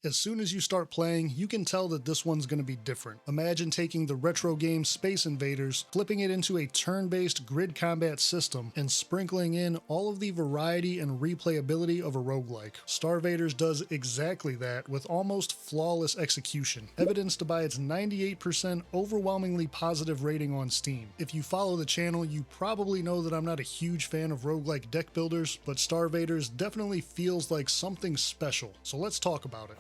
As soon as you start playing, you can tell that this one's going to be different. Imagine taking the retro game Space Invaders, flipping it into a turn-based grid combat system, and sprinkling in all of the variety and replayability of a roguelike. Starvaders does exactly that with almost flawless execution, evidenced by its 98% overwhelmingly positive rating on Steam. If you follow the channel, you probably know that I'm not a huge fan of roguelike deck builders, but Starvaders definitely feels like something special, so let's talk about it.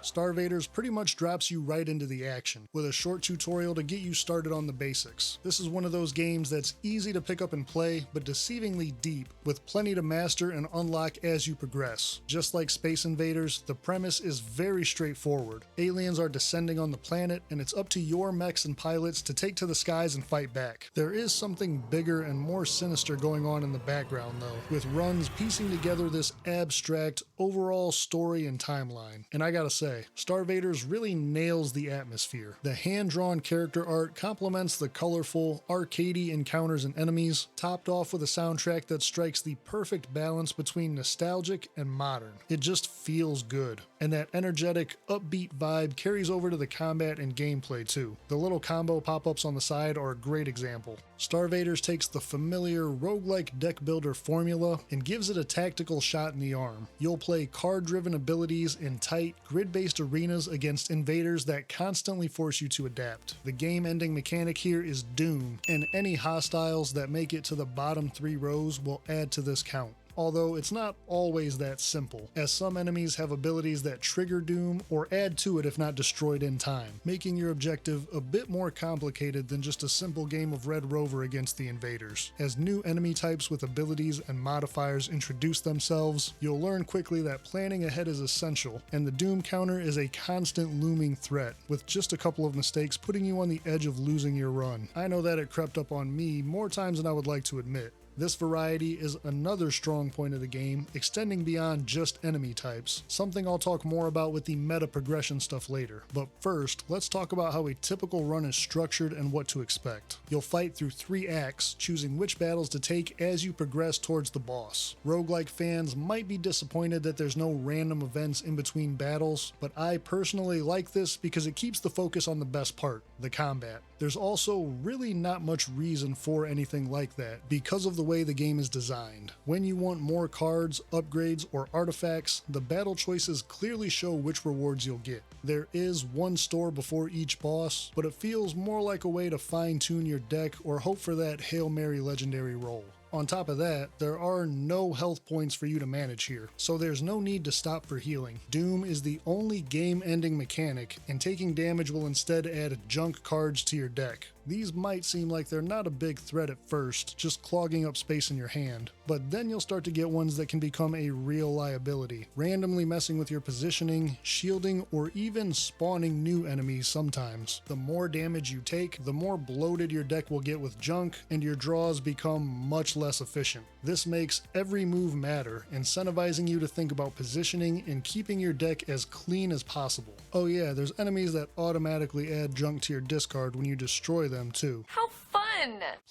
Starvaders pretty much drops you right into the action, with a short tutorial to get you started on the basics. This is one of those games that's easy to pick up and play, but deceivingly deep, with plenty to master and unlock as you progress. Just like Space Invaders, the premise is very straightforward. Aliens are descending on the planet, and it's up to your mechs and pilots to take to the skies and fight back. There is something bigger and more sinister going on in the background though, with runs piecing together this abstract, overall story and timeline. And I gotta say, Starvaders really nails the atmosphere. The hand-drawn character art complements the colorful, arcadey encounters and enemies, topped off with a soundtrack that strikes the perfect balance between nostalgic and modern. It just feels good. And that energetic, upbeat vibe carries over to the combat and gameplay too. The little combo pop-ups on the side are a great example. Starvaders takes the familiar roguelike deck builder formula and gives it a tactical shot in the arm. You'll play card-driven abilities in tight, grid-based arenas against invaders that constantly force you to adapt. The game-ending mechanic here is Doom, and any hostiles that make it to the bottom 3 rows will add to this count. Although it's not always that simple, as some enemies have abilities that trigger Doom or add to it if not destroyed in time, making your objective a bit more complicated than just a simple game of Red Rover against the invaders. As new enemy types with abilities and modifiers introduce themselves, you'll learn quickly that planning ahead is essential, and the Doom counter is a constant looming threat, with just a couple of mistakes putting you on the edge of losing your run. I know that it crept up on me more times than I would like to admit. This variety is another strong point of the game, extending beyond just enemy types, something I'll talk more about with the meta progression stuff later. But first, let's talk about how a typical run is structured and what to expect. You'll fight through 3 acts, choosing which battles to take as you progress towards the boss. Roguelike fans might be disappointed that there's no random events in between battles, but I personally like this because it keeps the focus on the best part, the combat. There's also really not much reason for anything like that because of the way the game is designed. When you want more cards, upgrades, or artifacts, the battle choices clearly show which rewards you'll get. There is one store before each boss, but it feels more like a way to fine-tune your deck or hope for that Hail Mary legendary roll. On top of that, there are no health points for you to manage here, so there's no need to stop for healing. Doom is the only game-ending mechanic, and taking damage will instead add junk cards to your deck. These might seem like they're not a big threat at first, just clogging up space in your hand, but then you'll start to get ones that can become a real liability, randomly messing with your positioning, shielding, or even spawning new enemies sometimes. The more damage you take, the more bloated your deck will get with junk, and your draws become much less efficient. This makes every move matter, incentivizing you to think about positioning and keeping your deck as clean as possible. Oh yeah, there's enemies that automatically add junk to your discard when you destroy them too. How fun!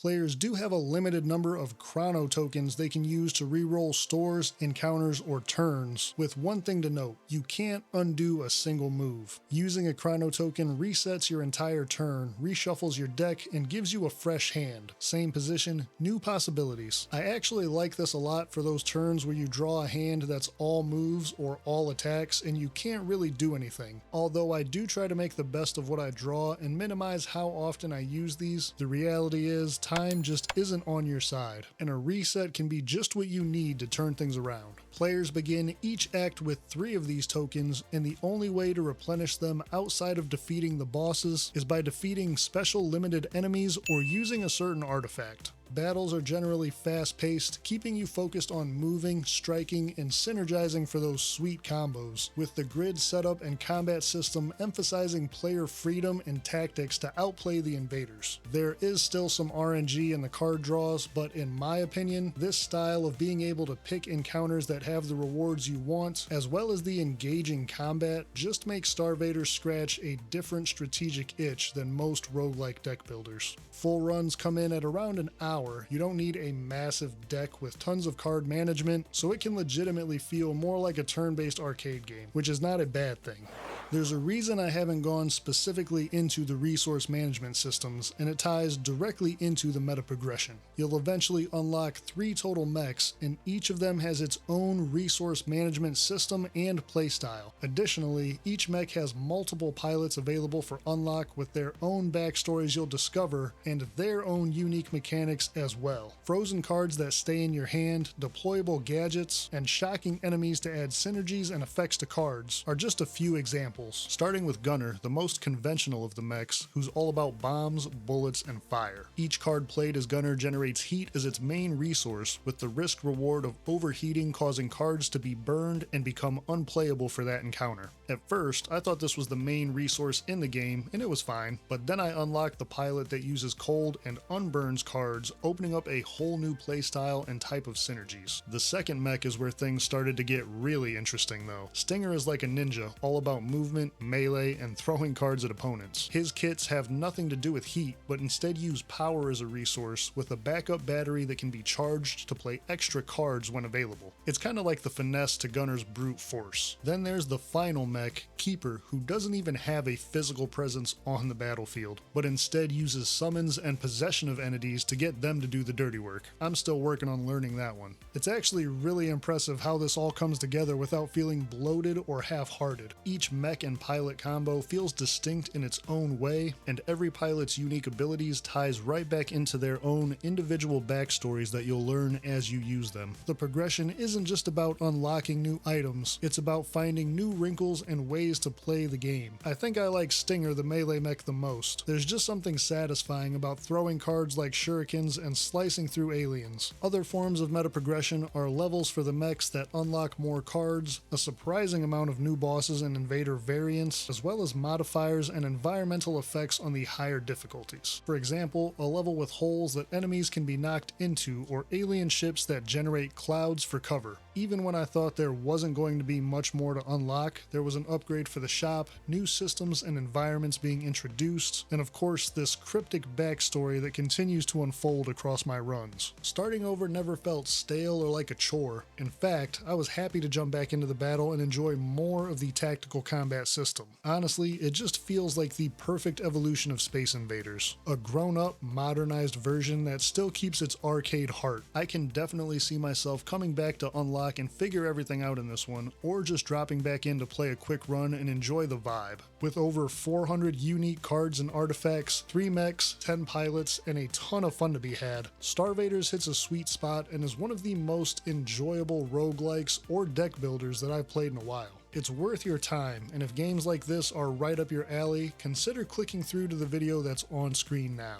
Players do have a limited number of chrono tokens they can use to reroll stores, encounters, or turns, with one thing to note: you can't undo a single move. Using a chrono token resets your entire turn, reshuffles your deck, and gives you a fresh hand. Same position, new possibilities. I actually like this a lot for those turns where you draw a hand that's all moves or all attacks and you can't really do anything. Although I do try to make the best of what I draw and minimize how often I use these, the reality is time just isn't on your side, and a reset can be just what you need to turn things around. Players begin each act with 3 of these tokens, and the only way to replenish them outside of defeating the bosses is by defeating special limited enemies or using a certain artifact. Battles are generally fast-paced, keeping you focused on moving, striking, and synergizing for those sweet combos, with the grid setup and combat system emphasizing player freedom and tactics to outplay the invaders. There is still some RNG in the card draws, but in my opinion, this style of being able to pick encounters that have the rewards you want, as well as the engaging combat, just makes Starvaders scratch a different strategic itch than most roguelike deck builders. Full runs come in at around an hour, power, you don't need a massive deck with tons of card management, so it can legitimately feel more like a turn-based arcade game, which is not a bad thing. There's a reason I haven't gone specifically into the resource management systems, and it ties directly into the meta progression. You'll eventually unlock 3 total mechs, and each of them has its own resource management system and playstyle. Additionally, each mech has multiple pilots available for unlock with their own backstories you'll discover, and their own unique mechanics as well. Frozen cards that stay in your hand, deployable gadgets, and shocking enemies to add synergies and effects to cards are just a few examples. Starting with Gunner, the most conventional of the mechs, who's all about bombs, bullets, and fire. Each card played as Gunner generates heat as its main resource, with the risk-reward of overheating causing cards to be burned and become unplayable for that encounter. At first, I thought this was the main resource in the game, and it was fine, but then I unlocked the pilot that uses cold and unburns cards, opening up a whole new playstyle and type of synergies. The second mech is where things started to get really interesting though. Stinger is like a ninja, all about movement, melee, and throwing cards at opponents. His kits have nothing to do with heat, but instead use power as a resource, with a backup battery that can be charged to play extra cards when available. It's kind of like the finesse to Gunner's brute force. Then there's the final mech, Keeper, who doesn't even have a physical presence on the battlefield, but instead uses summons and possession of entities to get them to do the dirty work. I'm still working on learning that one. It's actually really impressive how this all comes together without feeling bloated or half-hearted. Each mech and pilot combo feels distinct in its own way, and every pilot's unique abilities ties right back into their own individual backstories that you'll learn as you use them. The progression isn't just about unlocking new items, it's about finding new wrinkles and ways to play the game. I think I like Stinger, the melee mech, the most. There's just something satisfying about throwing cards like shurikens and slicing through aliens. Other forms of meta progression are levels for the mechs that unlock more cards, a surprising amount of new bosses and invader variants, as well as modifiers and environmental effects on the higher difficulties. For example, a level with holes that enemies can be knocked into, or alien ships that generate clouds for cover. Even when I thought there wasn't going to be much more to unlock, there was an upgrade for the shop, new systems and environments being introduced, and of course this cryptic backstory that continues to unfold across my runs. Starting over never felt stale or like a chore. In fact, I was happy to jump back into the battle and enjoy more of the tactical combat system. Honestly, it just feels like the perfect evolution of Space Invaders. A grown-up, modernized version that still keeps its arcade heart. I can definitely see myself coming back to unlock and figure everything out in this one, or just dropping back in to play a quick run and enjoy the vibe. With over 400 unique cards and artifacts, 3 mechs, 10 pilots, and a ton of fun to be had, Starvaders hits a sweet spot and is one of the most enjoyable roguelikes or deck builders that I've played in a while. It's worth your time, and if games like this are right up your alley, consider clicking through to the video that's on screen now.